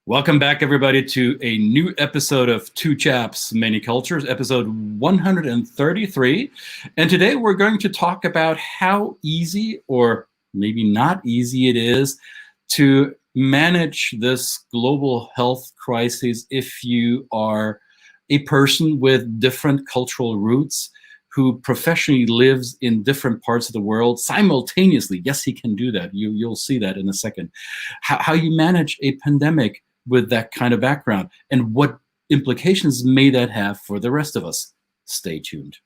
Welcome back, everybody, to a new episode of Two Chaps, Many Cultures, episode 133. And today we're going to talk about how easy, or maybe not easy, it is to manage this global health crisis if you are a person with different cultural roots who professionally lives in different parts of the world simultaneously. Yes, he can do that. You'll see that in a second. How you manage a pandemic with that kind of background, and what implications may that have for the rest of us. Stay tuned.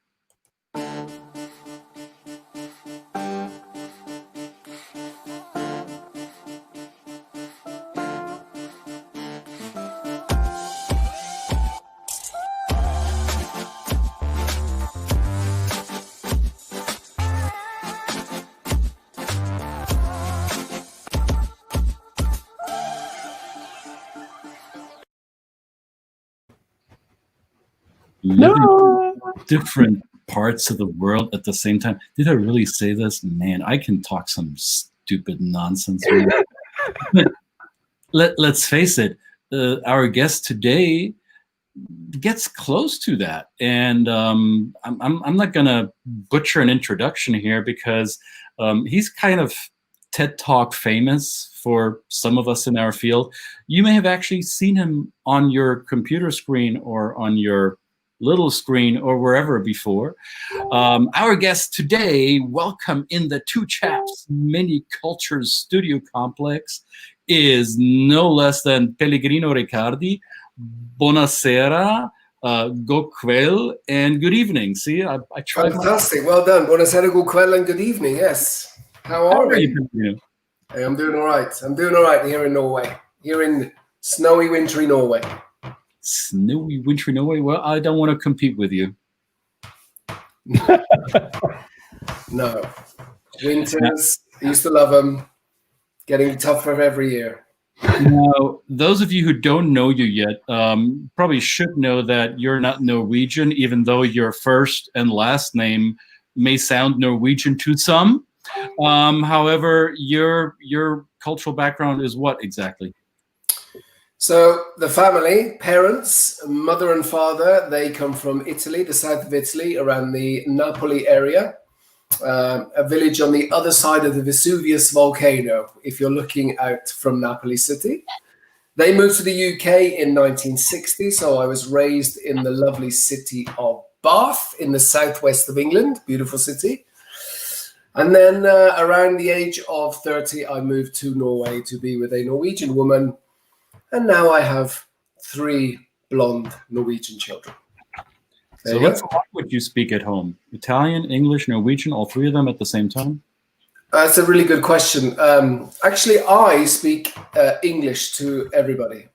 Living in different parts of the world at the same time. Did I really say this? Man, I can talk some stupid nonsense. Let's face it, our guest today gets close to that. And I'm not going to butcher an introduction here because he's kind of TED Talk famous for some of us in our field. You may have actually seen him on your computer screen or on your little screen or wherever before. Our guest today, welcome in the Two Chaps Many Cultures studio complex, is no less than Pellegrino Riccardi. Buonasera, god kväll, and good evening. See, I tried. Fantastic, well done. Buonasera, god kväll, and good evening. Yes. How are you? Hey, I'm doing all right. I'm doing all right here in Norway. Here in snowy, wintry Norway. Snowy, wintry Norway? Well, I don't want to compete with you. No. Winters, I used to love them. Getting tougher every year. Now, those of you who don't know you yet probably should know that you're not Norwegian, even though your first and last name may sound Norwegian to some. However, your cultural background is what exactly? So the family, parents, mother and father, they come from Italy, the south of Italy, around the Napoli area, a village on the other side of the Vesuvius volcano, if you're looking out from Napoli city. They moved to the UK in 1960, so I was raised in the lovely city of Bath in the southwest of England, beautiful city. And then around the age of 30, I moved to Norway to be with a Norwegian woman. And now I have 3 blonde Norwegian children. So what language you speak at home? Italian, English, Norwegian, all 3 of them at the same time? That's a really good question. Actually, I speak English to everybody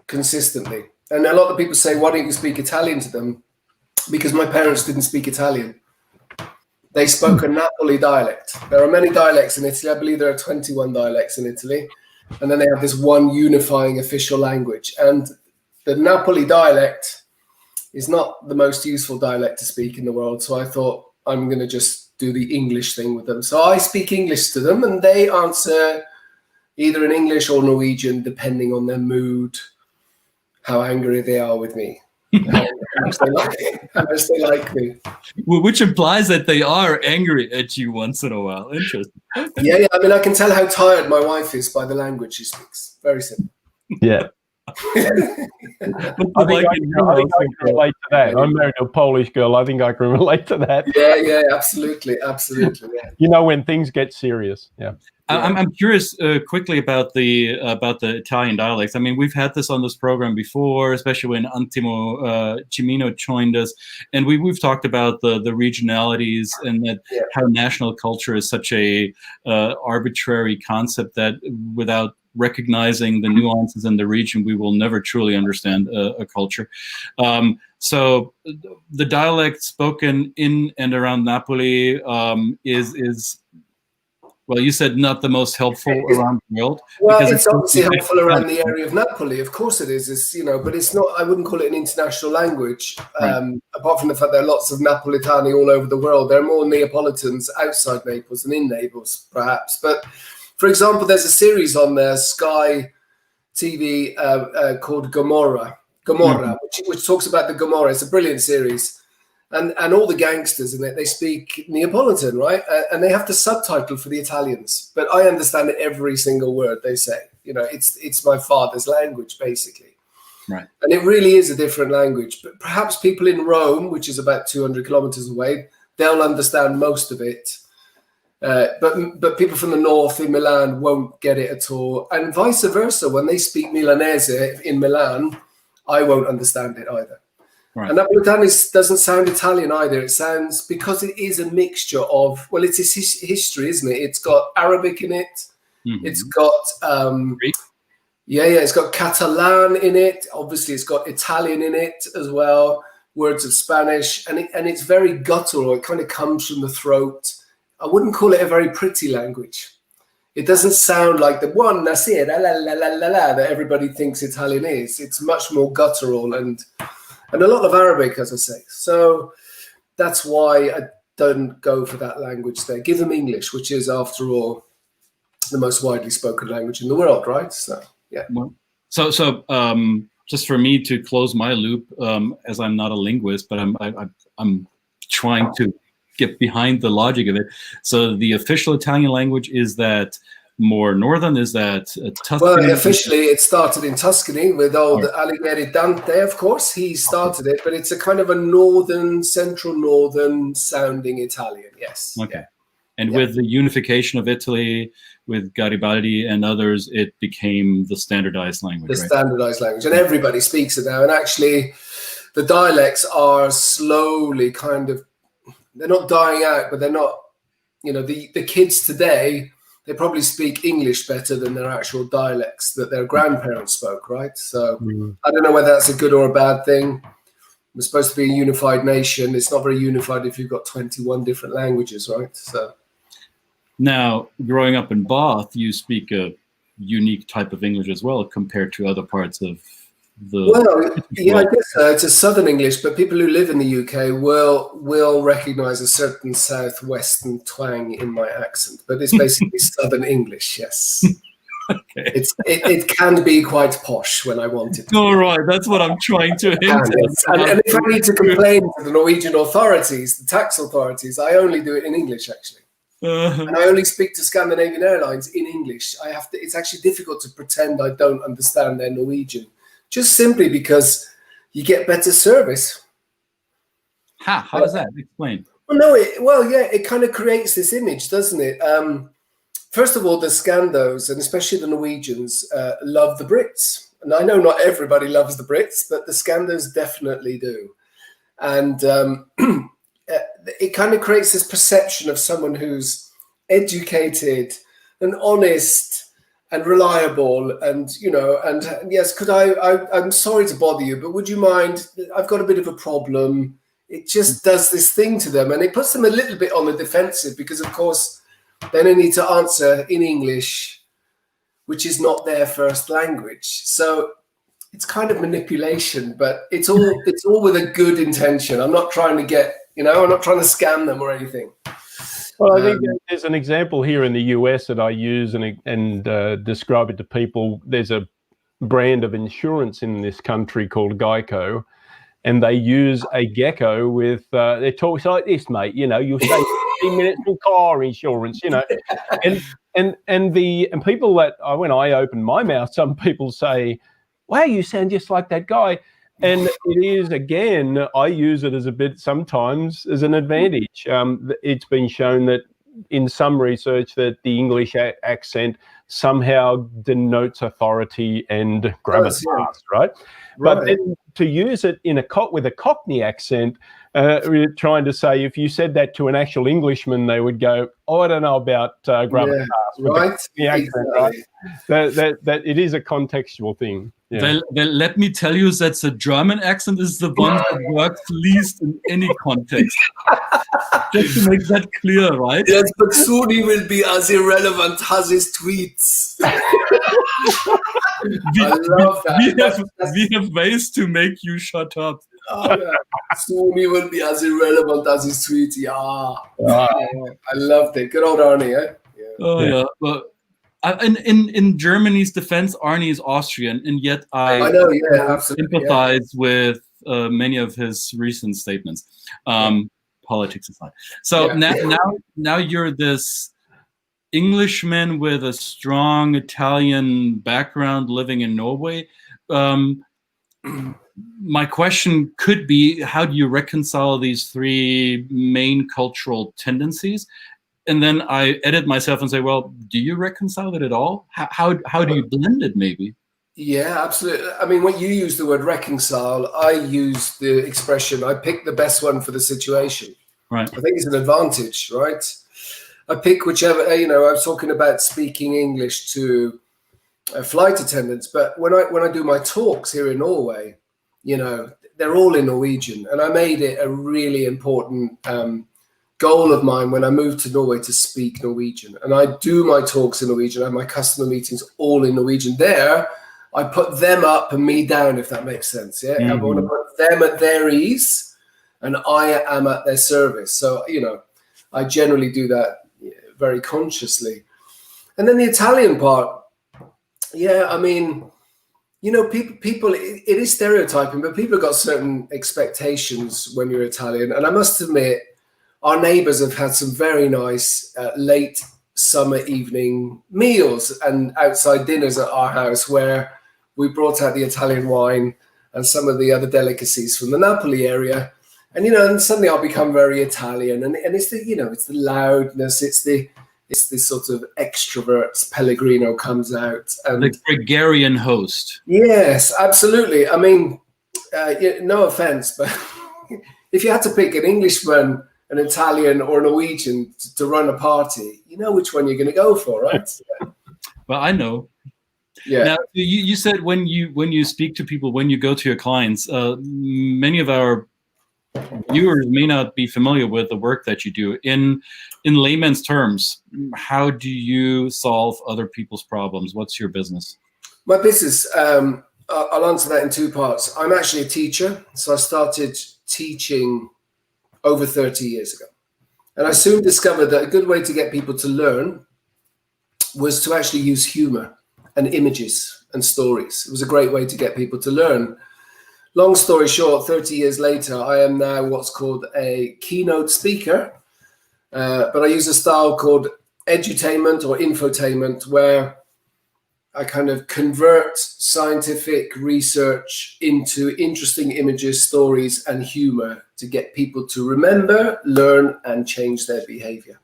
consistently. And a lot of people say, why don't you speak Italian to them? Because my parents didn't speak Italian. They spoke a Napoli dialect. There are many dialects in Italy. I believe there are 21 dialects in Italy. And then they have this one unifying official language. And the Napoli dialect is not the most useful dialect to speak in the world. So I thought I'm going to just do the English thing with them. So I speak English to them and they answer either in English or Norwegian, depending on their mood, how angry they are with me. how much they like me. Which implies that they are angry at you once in a while. Interesting. Yeah. I mean, I can tell how tired my wife is by the language she speaks. Very simple. Yeah. I think I can relate to that. I'm married to a Polish girl. I think I can relate to that. Yeah, absolutely. Yeah. You know when things get serious. Yeah. I'm curious quickly about the Italian dialects. I mean, we've had this on this program before, especially when Antimo Cimino joined us, and we've talked about the regionalities and that how national culture is such a arbitrary concept that without recognizing the nuances in the region, we will never truly understand a culture. So the dialect spoken in and around Napoli is well, you said not the most helpful around the world. Well, it's obviously helpful around the area of Napoli. Of course it is. It's, but it's not, I wouldn't call it an international language. Right. Apart from the fact there are lots of Napolitani all over the world. There are more Neapolitans outside Naples than in Naples, perhaps. But for example, there's a series on there, Sky TV called Gomorrah, which talks about the Gomorrah. It's a brilliant series, and all the gangsters in it, they speak Neapolitan, right? And they have the subtitle for the Italians, but I understand every single word they say. You know, it's my father's language basically, right? And it really is a different language. But perhaps people in Rome, which is about 200 kilometers away, they'll understand most of it. But people from the north in Milan won't get it at all, and vice versa. When they speak Milanese in Milan, I won't understand it either. Right. And Napolitano doesn't sound Italian either. It sounds, because it is a mixture of, well, it's its history, isn't it? It's got Arabic in it. Mm-hmm. It's got it's got Catalan in it. Obviously, it's got Italian in it as well. Words of Spanish, and it's very guttural. It kind of comes from the throat. I wouldn't call it a very pretty language. It doesn't sound like the buonasera, la la la la la, that everybody thinks Italian is. It's much more guttural and a lot of Arabic, as I say. So that's why I don't go for that language there. Give them English, which is, after all, the most widely spoken language in the world, right? So yeah. So just for me to close my loop, as I'm not a linguist, but I'm trying to get behind the logic of it. So the official Italian language, is that more northern? Is that Tuscany? Well, officially it started in Tuscany with old Alighieri Dante, of course. He started it, but it's a kind of a northern, central northern sounding Italian, yes. Okay. And with the unification of Italy, with Garibaldi and others, it became the standardized language, The standardized language. And everybody speaks it now. And actually, the dialects are slowly kind of, they're not dying out, but they're not, you know, the kids today, they probably speak English better than their actual dialects that their grandparents spoke, right? So I don't know whether that's a good or a bad thing. We're supposed to be a unified nation. It's not very unified if you've got 21 different languages, right? So now, growing up in Bath, you speak a unique type of English as well compared to other parts of the... Well, yeah, I guess it's a Southern English, but people who live in the UK will recognise a certain southwestern twang in my accent. But it's basically Southern English, yes. Okay. It can be quite posh when I want it to. All right, that's what I'm trying to hint at. And if I need to complain to the Norwegian authorities, the tax authorities, I only do it in English, actually. And I only speak to Scandinavian Airlines in English. It's actually difficult to pretend I don't understand their Norwegian, just simply because you get better service. How does that explain? Well, it kind of creates this image, doesn't it? First of all, the Scandos, and especially the Norwegians, love the Brits. And I know not everybody loves the Brits, but the Scandos definitely do. And it kind of creates this perception of someone who's educated and honest and reliable, and yes, I'm sorry to bother you, but would you mind? I've got a bit of a problem. It just does this thing to them, and it puts them a little bit on the defensive because, of course, then they need to answer in English, which is not their first language. So it's kind of manipulation, but it's all with a good intention. I'm not trying to get. I'm not trying to scam them or anything. Well, I think there's an example here in the US that I use and describe it to people. There's a brand of insurance in this country called Geico, and they use a gecko with they talk like this, mate. You'll say 15 minutes for car insurance, and people that when I open my mouth, some people say, "Wow, you sound just like that guy." And it is, again, I use it as a bit sometimes as an advantage. It's been shown that in some research that the English accent somehow denotes authority and gravitas, right? But then to use it with a Cockney accent, we're trying to say if you said that to an actual Englishman, they would go, "Oh, I don't know about gravitas." Right. The accent, right? That it is a contextual thing. Yeah. Well, let me tell you that the German accent is the one that works least in any context. Just to make that clear, right? Yes, but Suni will be as irrelevant as his tweets. I love that. We have ways to make you shut up. Suni will be as irrelevant as his tweets. I loved it. Good old Arnie, eh? Yeah. But in Germany's defense, Arnie is Austrian, and yet I know, yeah, absolutely, empathize with many of his recent statements, politics aside. So now you're this Englishman with a strong Italian background living in Norway. My question could be, how do you reconcile these three main cultural tendencies? And then I edit myself and say, well, do you reconcile it at all? How do you blend it, maybe? Yeah, absolutely. I mean, when you use the word reconcile, I use the expression, I pick the best one for the situation. Right. I think it's an advantage, right? I pick whichever, you know, I was talking about speaking English to flight attendants, but when I do my talks here in Norway, you know, they're all in Norwegian. And I made it a really important goal of mine when I moved to Norway to speak Norwegian. And I do my talks in Norwegian. I have my customer meetings all in Norwegian. There, I put them up and me down, if that makes sense. Yeah, I want to put them at their ease and I am at their service. So, you know, I generally do that very consciously. And then the Italian part, yeah, I mean, you know, people, it is stereotyping, but people have got certain expectations when you're Italian. And I must admit, our neighbors have had some very nice late summer evening meals and outside dinners at our house where we brought out the Italian wine and some of the other delicacies from the Napoli area. And, you know, and suddenly I'll become very Italian. And it's the, you know, it's the loudness, it's the sort of extroverts. Pellegrino comes out. And the gregarian host. Yes, absolutely. I mean, no offense, but if you had to pick an Englishman, an Italian or a Norwegian to run a party, you know which one you're going to go for, right? Well, I know. Yeah. Now, you said when you speak to people, when you go to your clients, many of our viewers may not be familiar with the work that you do. In layman's terms, how do you solve other people's problems? What's your business? My business, I'll answer that in two parts. I'm actually a teacher. So I started teaching over 30 years ago. And I soon discovered that a good way to get people to learn was to actually use humor and images and stories. It was a great way to get people to learn. Long story short, 30 years later, I am now what's called a keynote speaker, but I use a style called edutainment or infotainment, where I kind of convert scientific research into interesting images, stories, and humor to get people to remember, learn, and change their behavior.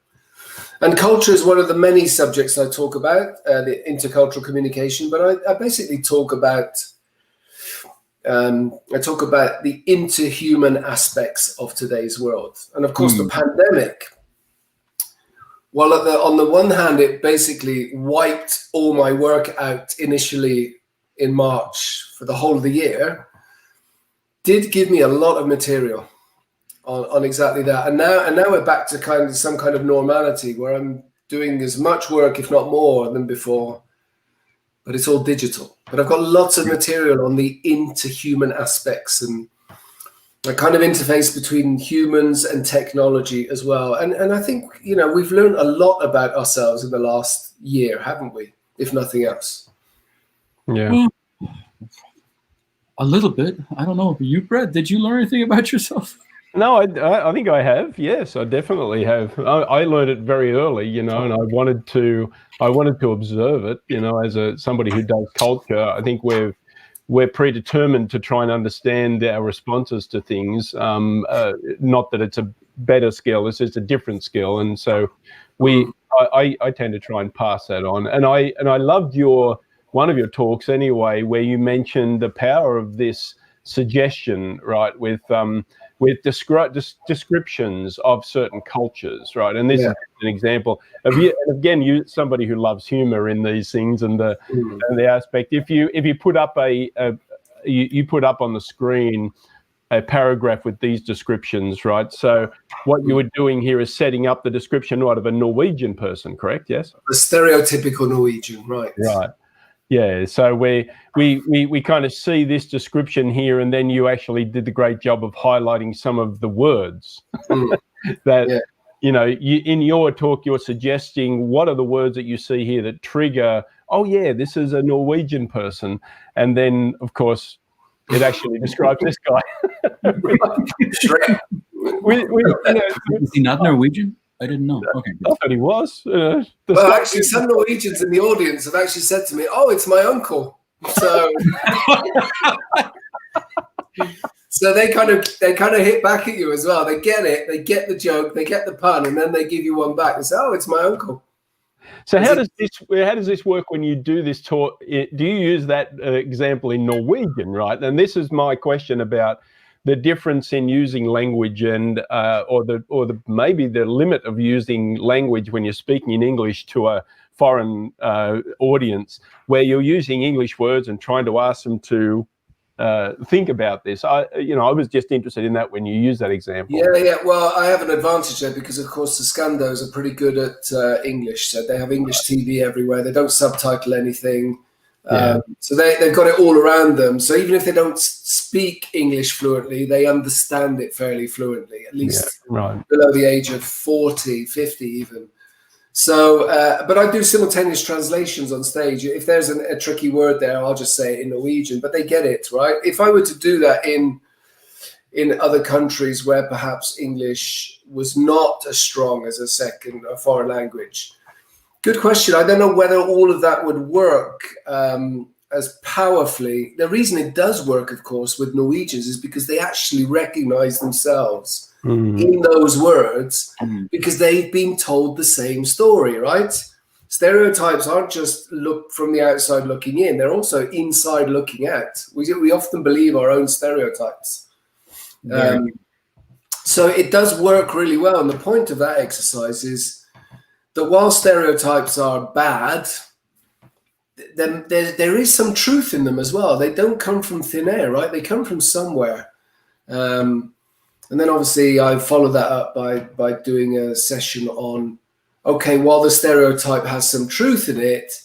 And culture is one of the many subjects I talk about, the intercultural communication, but I basically talk about the interhuman aspects of today's world. And of course, the pandemic, well, on the one hand, it basically wiped all my work out initially in March for the whole of the year, did give me a lot of material on exactly that. And now we're back to some kind of normality where I'm doing as much work, if not more, than before, but it's all digital. But I've got lots of material on the interhuman aspects and a kind of interface between humans and technology as well. And I think, you know, we've learned a lot about ourselves in the last year, haven't we? If nothing else. Yeah. Well, a little bit. I don't know. You, Brett, did you learn anything about yourself? No, I think I have. Yes, I definitely have. I learned it very early, you know, and I wanted to observe it, you know, as somebody who does culture. I think we're predetermined to try and understand our responses to things. Not that it's a better skill; it's just a different skill, and so I tend to try and pass that on. And I loved one of your talks anyway, where you mentioned the power of this suggestion, right, with descriptions of certain cultures, right? And this is an example of you. And again, you somebody who loves humor in these things and the aspect. If you put up you put up on the screen a paragraph with these descriptions, right? So what you were doing here is setting up the description, right, of a Norwegian person, correct? Yes. The stereotypical Norwegian, right? Right. Yeah, so we kind of see this description here, and then you actually did the great job of highlighting some of the words that in your talk, you're suggesting what are the words that you see here that trigger, oh yeah, this is a Norwegian person. And then, of course, it actually describes this guy. Is he not Norwegian? I didn't know. Okay. I thought he was. Well, actually, some Norwegians in the audience have actually said to me, "Oh, it's my uncle." So, so they kind of hit back at you as well. They get it. They get the joke. They get the pun, and then they give you one back and say, "Oh, it's my uncle." So how does this work when you do this talk? Do you use that example in Norwegian, right? And this is my question about the difference in using language and maybe the limit of using language when you're speaking in English to a foreign audience, where you're using English words and trying to ask them to think about this. I was just interested in that when you use that example. Yeah. Well, I have an advantage there because, of course, the Scandos are pretty good at English. So they have English TV everywhere. They don't subtitle anything. So they've got it all around them. So even if they don't speak English fluently, they understand it fairly fluently, at least below the age of 40, 50 even. So, but I do simultaneous translations on stage. If there's a tricky word there, I'll just say it in Norwegian, but they get it, right? If I were to do that in other countries where perhaps English was not as strong as a foreign language, good question. I don't know whether all of that would work as powerfully. The reason it does work, of course, with Norwegians is because they actually recognize themselves in those words because they've been told the same story, right? Stereotypes aren't just look from the outside looking in. They're also inside looking out. We often believe our own stereotypes. So it does work really well. And the point of that exercise is that while stereotypes are bad, then there is some truth in them as well. They don't come from thin air, right? They come from somewhere. And then obviously I follow that up by doing a session on, okay, while the stereotype has some truth in it,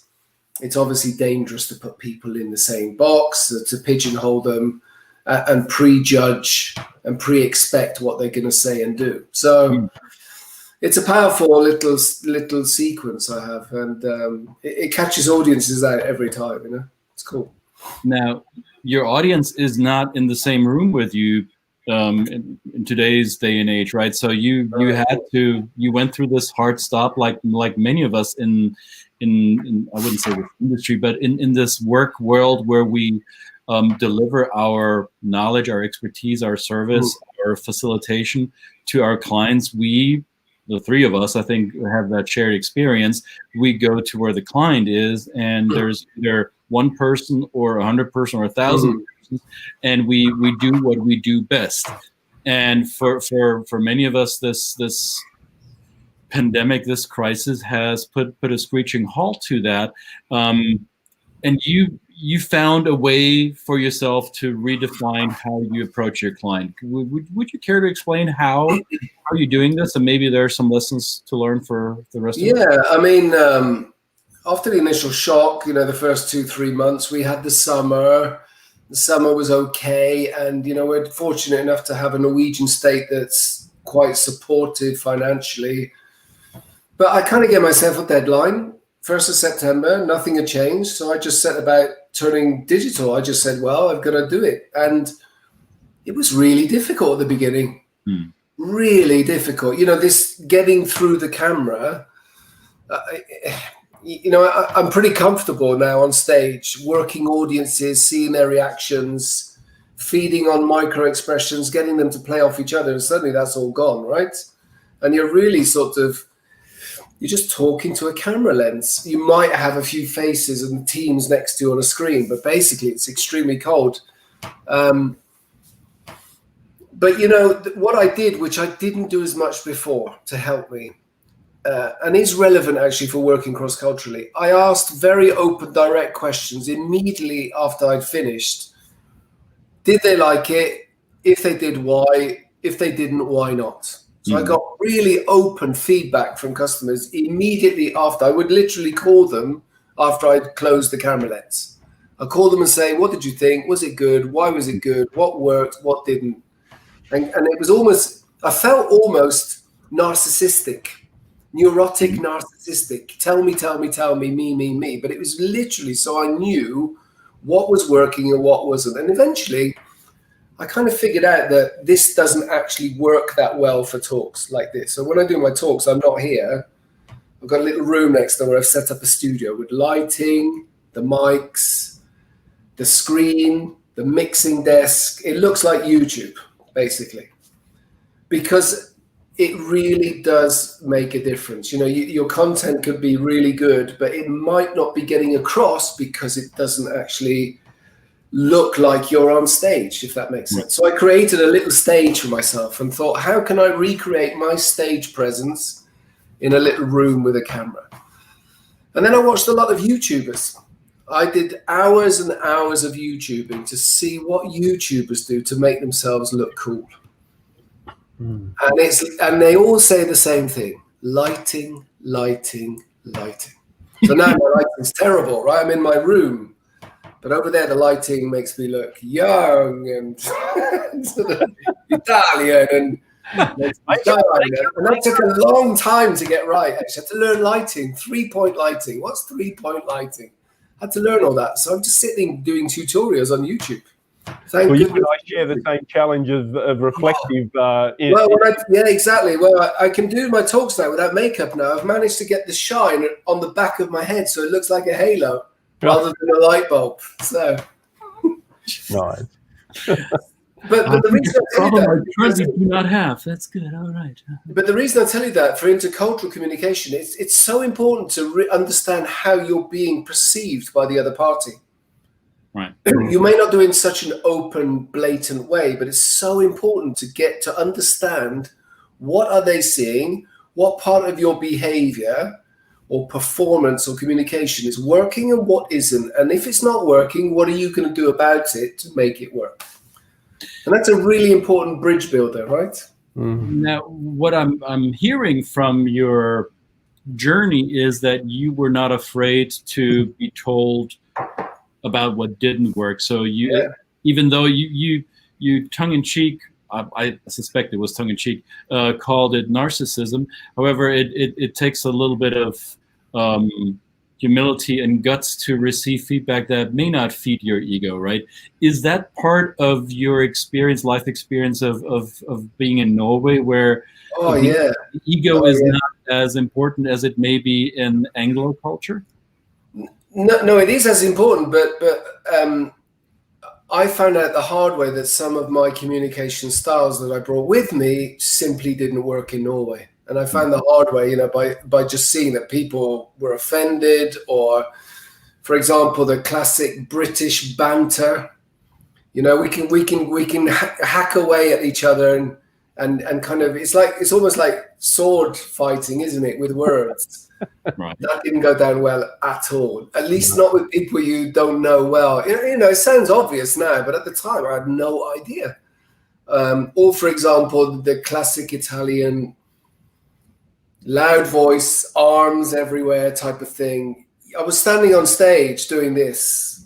it's obviously dangerous to put people in the same box, to pigeonhole them and prejudge and pre-expect what they're going to say and do. So it's a powerful little sequence I have, and it catches audiences out every time. It's cool. Now, your audience is not in the same room with you in today's day and age, right? So you went through this hard stop, like many of us in I wouldn't say this industry, but in this work world where we deliver our knowledge, our expertise, our service, our facilitation to our clients. We, the three of us, I think, have that shared experience. We go to where the client is, and there's either one person or 100 person or 1,000 persons, and we do what we do best. And for many of us, this pandemic, this crisis has put a screeching halt to that. And you found a way for yourself to redefine how you approach your client. Would you care to explain how you're doing this? And maybe there are some lessons to learn for the rest of us. Yeah, I mean, after the initial shock, the first 2-3 months, we had the summer. The summer was okay. And, we're fortunate enough to have a Norwegian state that's quite supportive financially. But I kind of gave myself a deadline. 1st of September, nothing had changed. So I just set about turning digital. I just said, well, I've got to do it. And it was really difficult at the beginning. Really difficult. This getting through the camera, I'm pretty comfortable now on stage, working audiences, seeing their reactions, feeding on micro expressions, getting them to play off each other. And suddenly that's all gone, right? And you're really you're just talking to a camera lens. You might have a few faces and teams next to you on a screen, but basically it's extremely cold. But what I did, which I didn't do as much before to help me, and is relevant actually for working cross-culturally, I asked very open, direct questions immediately after I'd finished. Did they like it? If they did, why? If they didn't, why not? So I got really open feedback from customers immediately after. I would literally call them after I'd closed the camera lens. I'd call them and say, what did you think? Was it good? Why was it good? What worked? What didn't? And it was almost, I felt almost narcissistic, neurotic, narcissistic. Tell me, me. But it was literally so I knew what was working and what wasn't. And eventually, I kind of figured out that this doesn't actually work that well for talks like this. So when I do my talks, I'm not here. I've got a little room next door where I've set up a studio with lighting, the mics, the screen, the mixing desk. It looks like YouTube, basically, because it really does make a difference. You know, your content could be really good, but it might not be getting across because it doesn't actually look like you're on stage, if that makes sense. So I created a little stage for myself and thought, how can I recreate my stage presence in a little room with a camera? And then I watched a lot of YouTubers. I did hours and hours of YouTubing to see what YouTubers do to make themselves look cool. And they all say the same thing: lighting. So now my lighting's terrible, right? I'm in my room. But over there, the lighting makes me look young and sort of Italian and that took a long time to get right. Actually, I had to learn lighting, 3-point lighting. What's 3-point lighting? I had to learn all that. So I'm just sitting doing tutorials on YouTube. Well, you and I share the same challenge of reflective. Yeah, exactly. Well, I can do my talks now without makeup now. I've managed to get the shine on the back of my head so it looks like a halo. Rather than a light bulb. So nice. but the reason I tell you that, you do not have. That's good. All right. But the reason I tell you that for intercultural communication, it's so important to understand how you're being perceived by the other party. Right. You may not do it in such an open, blatant way, but it's so important to get to understand what are they seeing, what part of your behavior or performance or communication is working and what isn't. And if it's not working, what are you going to do about it to make it work? And that's a really important bridge builder, right? Mm-hmm. Now, what I'm hearing from your journey is that you were not afraid to be told about what didn't work. So even though you tongue-in-cheek, I suspect it was tongue-in-cheek, called it narcissism. However, it takes a little bit of humility and guts to receive feedback that may not feed your ego, right? Is that part of your experience, life experience of being in Norway, where the ego is not as important as it may be in Anglo culture? No, it is as important, but I found out the hard way that some of my communication styles that I brought with me simply didn't work in Norway. And I found the hard way, by just seeing that people were offended, or, for example, the classic British banter. We can hack away at each other and kind of it's almost like sword fighting, isn't it, with words? Right. That didn't go down well at all. At least not with people you don't know well. It sounds obvious now, but at the time I had no idea. Or, for example, the classic Italian loud voice, arms everywhere type of thing. I was standing on stage doing this,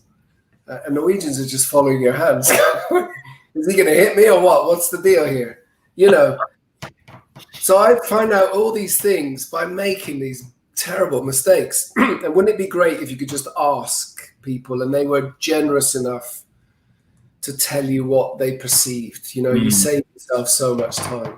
and Norwegians are just following your hands. Is he going to hit me or what? What's the deal here? So I find out all these things by making these terrible mistakes. And wouldn't it be great if you could just ask people and they were generous enough to tell you what they perceived? You save yourself so much time.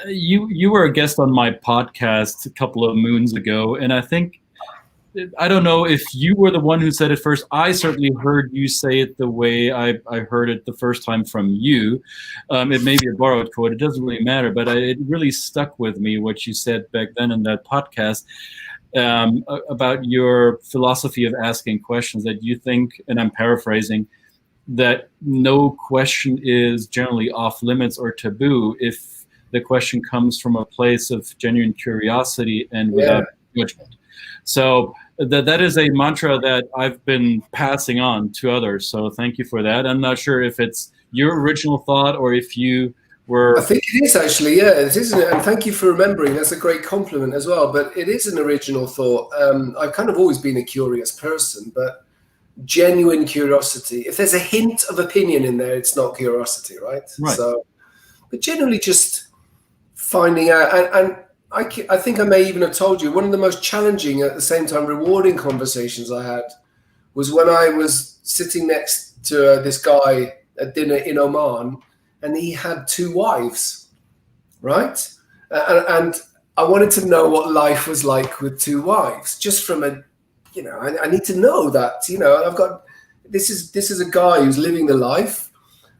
You were a guest on my podcast a couple of moons ago, and I don't know if you were the one who said it first. I certainly heard you say it the way I heard it the first time from you. It may be a borrowed quote. It doesn't really matter, but it really stuck with me what you said back then in that podcast about your philosophy of asking questions, that you think, and I'm paraphrasing, that no question is generally off limits or taboo if the question comes from a place of genuine curiosity and without judgment. So that is a mantra that I've been passing on to others. So thank you for that. I'm not sure if it's your original thought or if you were... I think it is actually, yeah, it is. And thank you for remembering. That's a great compliment as well. But it is an original thought. I've kind of always been a curious person, but genuine curiosity. If there's a hint of opinion in there, it's not curiosity, right? Right. So, but generally just finding out, and I think I may even have told you, one of the most challenging, at the same time rewarding conversations I had was when I was sitting next to this guy at dinner in Oman, and he had 2 wives, right? And I wanted to know what life was like with 2 wives, just from a, you know, I need to know that, you know, I've got, this is a guy who's living the life.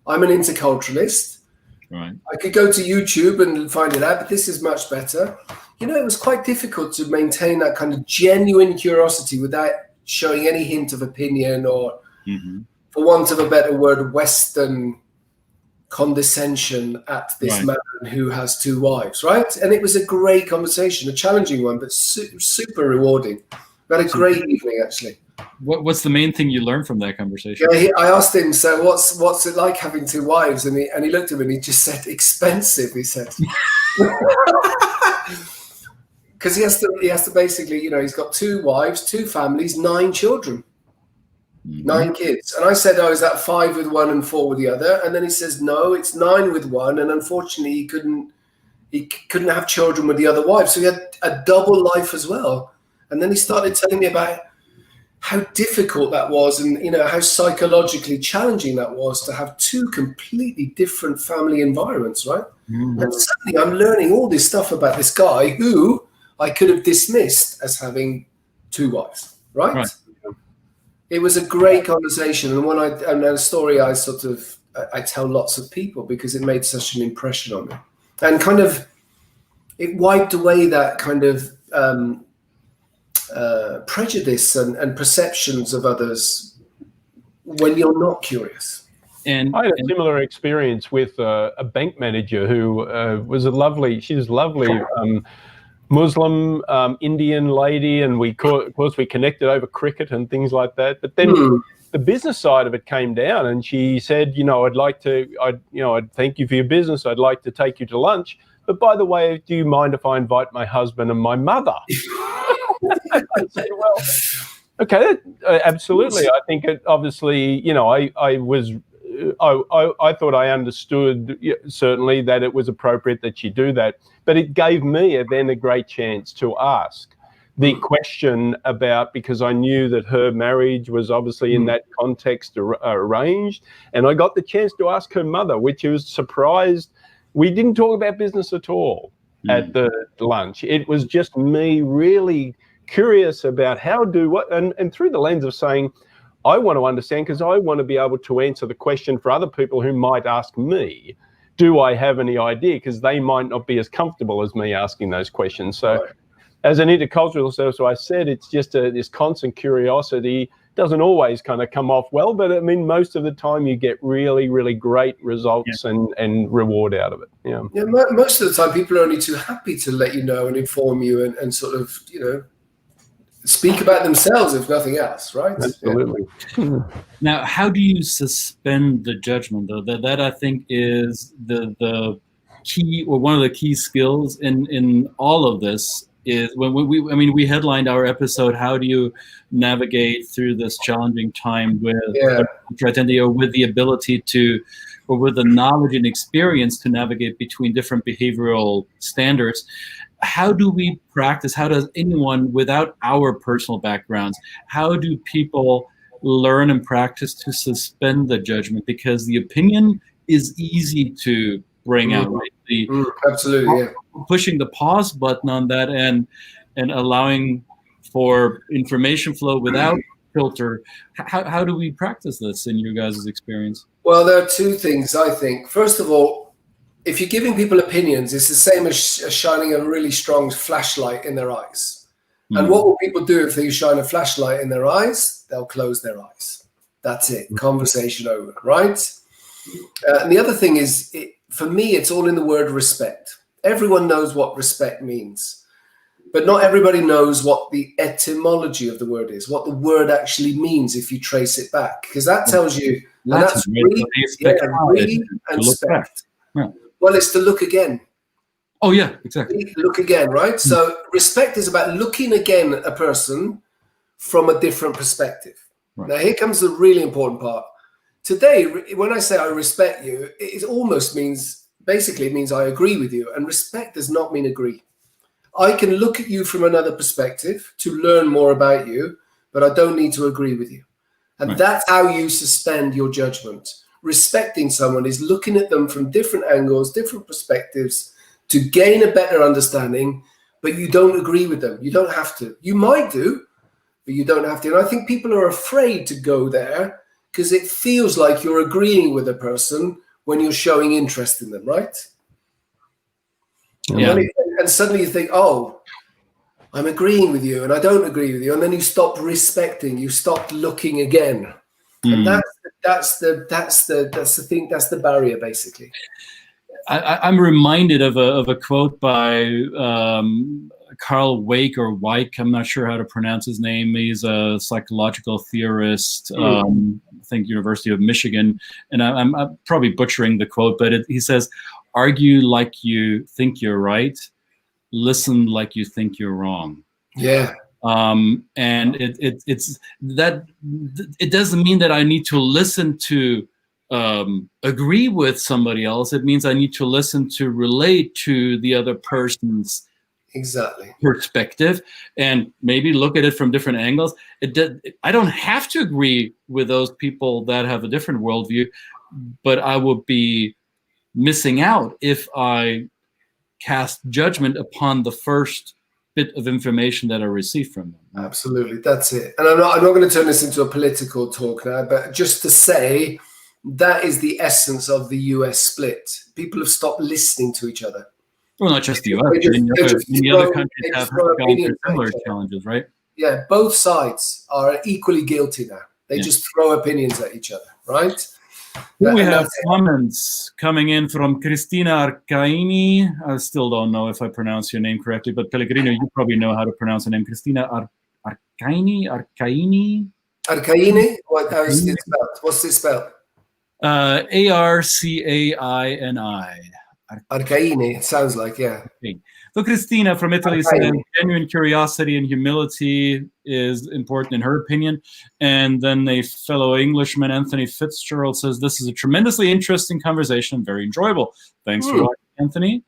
I'm an interculturalist. Right. I could go to YouTube and find it out, but this is much better. You know, it was quite difficult to maintain that kind of genuine curiosity without showing any hint of opinion or, for want of a better word, Western condescension at this man who has 2 wives, right? And it was a great conversation, a challenging one, but super rewarding. We had a great evening, actually. What's the main thing you learned from that conversation? Yeah, I asked him, so what's it like having 2 wives? And he looked at me and he just said, expensive, he said. Because he has to basically, you know, he's got 2 wives, 2 families, 9 children. 9 kids. And I said, oh, is that 5 with one and 4 with the other? And then he says, no, it's 9 with one. And unfortunately, he couldn't have children with the other wife. So he had a double life as well. And then he started telling me about how difficult that was, and, you know, how psychologically challenging that was to have 2 completely different family environments, right? And suddenly I'm learning all this stuff about this guy who I could have dismissed as having 2 wives, right? It was a great conversation, and a story I tell lots of people because it made such an impression on me, and kind of it wiped away that kind of prejudice and perceptions of others when you're not curious. And I had a similar experience with a bank manager who was lovely Muslim Indian lady, and of course we connected over cricket and things like that. But then the business side of it came down, and she said, you know, I'd thank you for your business. I'd like to take you to lunch. But by the way, do you mind if I invite my husband and my mother? I said, well, okay, absolutely. I think it obviously, you know, I thought I understood certainly that it was appropriate that she do that, but it gave me then a great chance to ask the question about, because I knew that her marriage was obviously in that context arranged, and I got the chance to ask her mother, which I was surprised. We didn't talk about business at all at the lunch. It was just me really curious about and through the lens of saying, I want to understand, because I want to be able to answer the question for other people who might ask me, do I have any idea? Because they might not be as comfortable as me asking those questions. So as an interculturalist, so I said, it's just this constant curiosity. Doesn't always kind of come off well, but I mean, most of the time you get really, really great results and reward out of it. Yeah. Most of the time people are only too happy to let you know and inform you and sort of, you know, speak about themselves, if nothing else, right? Absolutely. Now, how do you suspend the judgment, though? That I think is the key, or one of the key skills in all of this. Is when we headlined our episode, how do you navigate through this challenging time with identity, or with the ability to, or with the knowledge and experience to navigate between different behavioral standards? How do we practice? How does anyone without our personal backgrounds, how do people learn and practice to suspend the judgment? Because the opinion is easy to bring out, right? Absolutely, pushing the pause button on that and allowing for information flow without filter. How do we practice this in your guys' experience? Well, there are 2 things, I think. First of all, if you're giving people opinions, it's the same as shining a really strong flashlight in their eyes. And what will people do if they shine a flashlight in their eyes? They'll close their eyes. That's it. Conversation over, right? And the other thing is, for me, it's all in the word respect. Everyone knows what respect means, but not everybody knows what the etymology of the word is, what the word actually means if you trace it back, because that tells you, and that's read and spect. Yeah. Well, it's to look again. Oh, yeah, exactly. Look again, right? So respect is about looking again at a person from a different perspective. Right. Now, here comes the really important part. Today, when I say I respect you, it almost means basically it means I agree with you. And respect does not mean agree. I can look at you from another perspective to learn more about you, but I don't need to agree with you. And that's how you suspend your judgment. Respecting someone is looking at them from different angles, different perspectives to gain a better understanding, but you don't agree with them. You don't have to. You might do, but you don't have to. And I think people are afraid to go there because it feels like you're agreeing with a person when you're showing interest in them, right? Yeah. And suddenly you think, oh, I'm agreeing with you and I don't agree with you. And then you stop respecting, you stop looking again. And that's the thing, that's the barrier basically. I'm reminded of a quote by Karl Wake or Wake. I'm not sure how to pronounce his name. He's a psychological theorist, I think University of Michigan. And I'm probably butchering the quote, but he says, argue like you think you're right, listen like you think you're wrong. Yeah. And it's that it doesn't mean that I need to listen to agree with somebody else. It means I need to listen to relate to the other person's perspective and maybe look at it from different angles. I don't have to agree with those people that have a different worldview, but I would be missing out if I cast judgment upon the first bit of information that I received from them. Absolutely, that's it. And I'm not going to turn this into a political talk now, but just to say that is the essence of the US split. People have stopped listening to each other. Well, not just the US. Many other countries have gone through similar challenges, right? Yeah, both sides are equally guilty now. They just throw opinions at each other, right? We have comments coming in from Cristina Arcaini. I still don't know if I pronounce your name correctly, but Pellegrino, you probably know how to pronounce the name. Cristina Arcaini? Arcaini? How is it spelled? What's it spelled? Arcaini. Arcaini, it sounds like, yeah. Okay. So Cristina from Italy says genuine curiosity and humility is important in her opinion. And then a fellow Englishman, Anthony Fitzgerald, says this is a tremendously interesting conversation, very enjoyable. Thanks for watching, Anthony.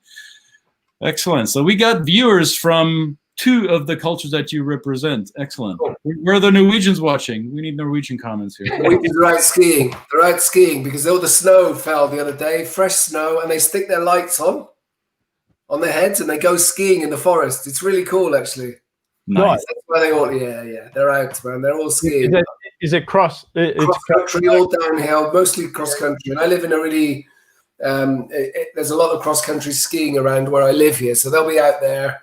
Excellent. So we got viewers from 2 of the cultures that you represent. Excellent. Cool. Where are the Norwegians watching? We need Norwegian comments here. Norwegians are out skiing. They're out skiing because all the snow fell the other day, fresh snow, and they stick their lights on their heads and they go skiing in the forest. It's really cool, actually. Nice. That's where they all, yeah. They're out, man. They're all skiing. Is it cross country, all downhill, mostly cross country. And I live in a really, there's a lot of cross country skiing around where I live here. So they'll be out there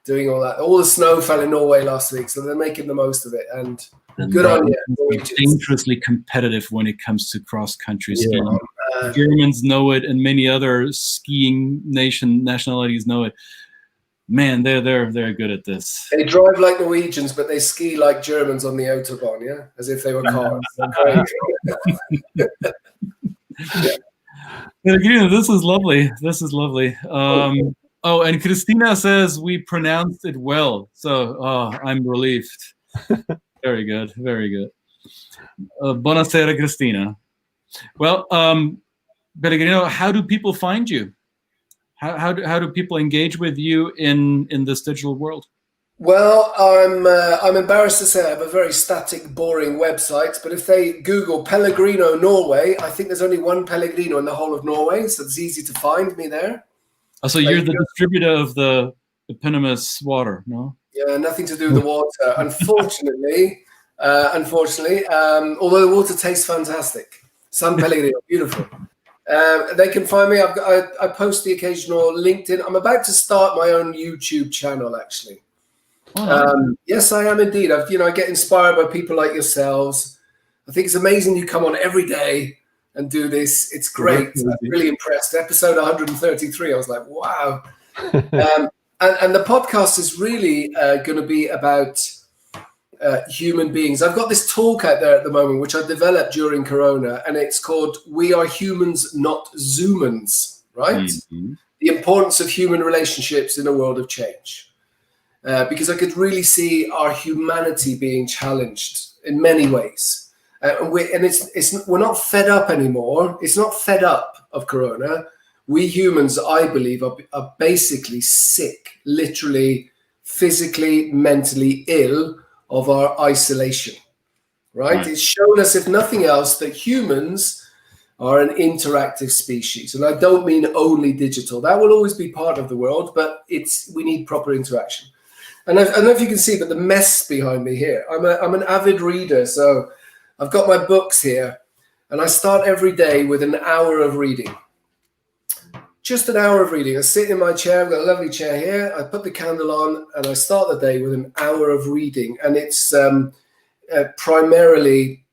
doing all that. All the snow fell in Norway last week, so they're making the most of it. And good on you. Dangerously competitive when it comes to cross-country skiing. Germans know it, and many other skiing nationalities know it. Man, they're good at this. They drive like Norwegians, but they ski like Germans on the autobahn, yeah, as if they were cars. This is lovely. This is lovely. Oh, and Cristina says we pronounced it well, so I'm relieved. Very good, very good. Buonasera, Cristina. Well, Pellegrino, how do people find you? How do people engage with you in this digital world? Well, I'm embarrassed to say I have a very static, boring website, but if they Google Pellegrino Norway, I think there's only one Pellegrino in the whole of Norway, so it's easy to find me there. Oh, so you're the distributor of the eponymous water, no? Yeah, nothing to do with the water. Unfortunately, although the water tastes fantastic. San Pellegrino, beautiful. They can find me. I post the occasional LinkedIn. I'm about to start my own YouTube channel, actually. Yes, I am indeed. I get inspired by people like yourselves. I think it's amazing you come on every day and do this. It's great. I'm really impressed. Episode 133, I was like, wow. And the podcast is really going to be about human beings. I've got this talk out there at the moment, which I developed during Corona, and it's called We Are Humans, Not Zoomans, right? Mm-hmm. The importance of human relationships in a world of change. Because I could really see our humanity being challenged in many ways. We're not fed up anymore. It's not fed up of Corona. we humans, I believe, are basically sick, literally, physically, mentally ill of our isolation, right? It's shown us, if nothing else, that humans are an interactive species. And I don't mean only digital. That will always be part of the world, but we need proper interaction. And I don't know if you can see, but the mess behind me here, I'm an avid reader. So I've got my books here, and I start every day with an hour of reading. Just an hour of reading. I sit in my chair. I've got a lovely chair here. I put the candle on, and I start the day with an hour of reading. And it's primarily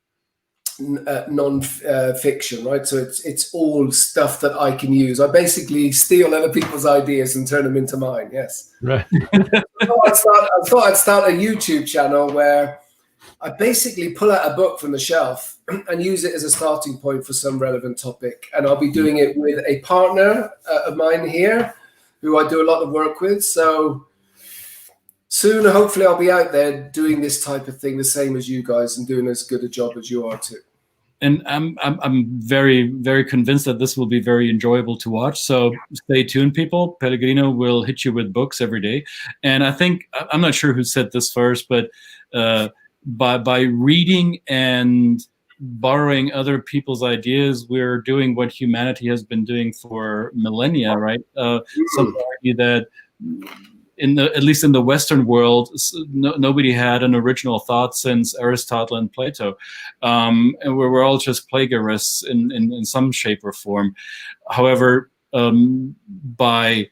non-fiction, right? So it's all stuff that I can use. I basically steal other people's ideas and turn them into mine. Yes. Right. I thought I'd start a YouTube channel where I basically pull out a book from the shelf and use it as a starting point for some relevant topic. And I'll be doing it with a partner of mine here, who I do a lot of work with. So soon, hopefully, I'll be out there doing this type of thing, the same as you guys, and doing as good a job as you are too. And I'm very, very convinced that this will be very enjoyable to watch. So stay tuned, people. Pellegrino will hit you with books every day. And I think, I'm not sure who said this first, but by reading and borrowing other people's ideas, we're doing what humanity has been doing for millennia, right? Some argue that at least in the Western world, nobody had an original thought since Aristotle and Plato, and we're all just plagiarists in some shape or form. However, by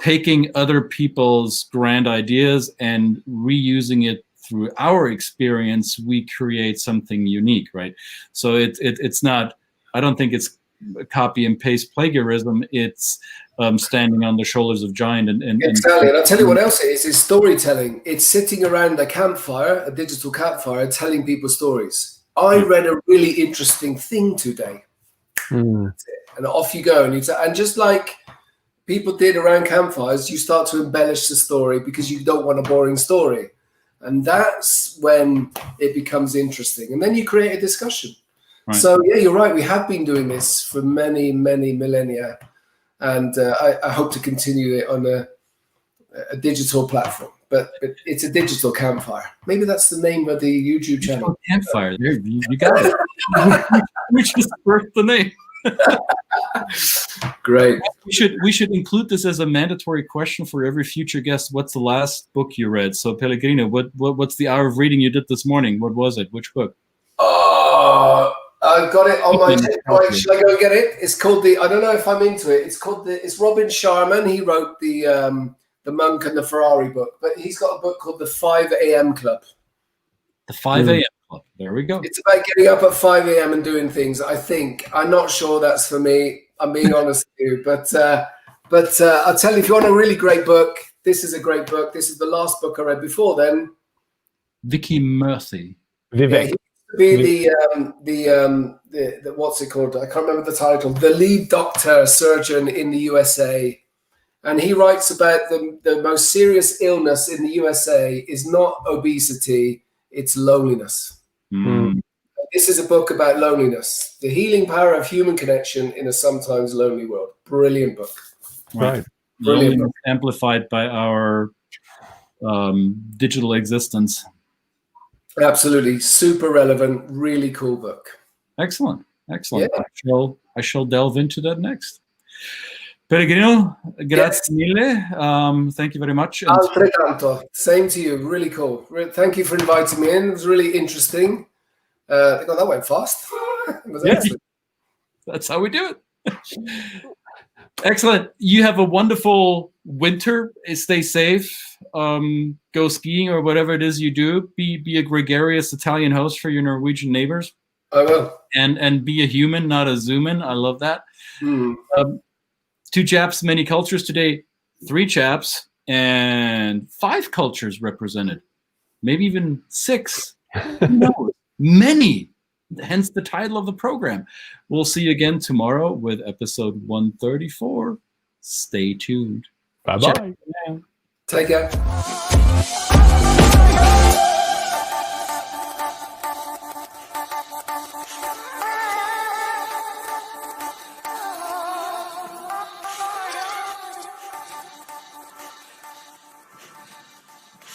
taking other people's grand ideas and reusing it through our experience, we create something unique, right? So it's not, I don't think it's copy and paste plagiarism. It's standing on the shoulders of giants. Exactly. And I'll tell you what else it is storytelling. It's sitting around a campfire, a digital campfire, telling people stories. I read a really interesting thing today. That's it. And off you go. And just like people did around campfires, you start to embellish the story because you don't want a boring story. And that's when it becomes interesting. And then you create a discussion. Right. So, yeah, you're right. We have been doing this for many, many millennia. And I hope to continue it on a digital platform. But it's a digital campfire. Maybe that's the name of the YouTube channel. Campfire. There, you got it. We just birthed the name. Great. We should include this as a mandatory question for every future guest. What's the last book you read? So Pellegrino, what's the hour of reading you did this morning? What was it? Which book? Oh, I've got it on my checkpoint. Should I go get it? It's called I don't know if I'm into it. It's Robin Sharman. He wrote the Monk and the Ferrari book, but he's got a book called The 5 a.m. Club. The 5 a.m. Club. There we go. It's about getting up at 5 a.m. and doing things. I think I'm not sure that's for me. I'm being honest with you, but I'll tell you, if you want a really great book, this is a great book. This is the last book I read before then. Vicky Murphy. Vivek. Be the what's it called? I can't remember the title. The lead doctor surgeon in the USA, and he writes about the most serious illness in the USA is not obesity, it's loneliness. This is a book about loneliness, the healing power of human connection in a sometimes lonely world. Brilliant book. Right. Brilliant book. Amplified by our digital existence. Absolutely. Super relevant. Really cool book. Excellent. Excellent. Yeah. I shall delve into that next. Pellegrino, grazie mille. Thank you very much. Altrettanto. Same to you. Really cool. Thank you for inviting me in. It was really interesting. God, that went fast. That's how we do it. Excellent. You have a wonderful winter. Stay safe. Go skiing or whatever it is you do. Be a gregarious Italian host for your Norwegian neighbors. I will. And be a human, not a zoom-in. I love that. 2 chaps, many cultures today. 3 chaps and 5 cultures represented. Maybe even 6. Who knows? Many. Hence the title of the program. We'll see you again tomorrow with episode 134. Stay tuned. Bye-bye. Take care.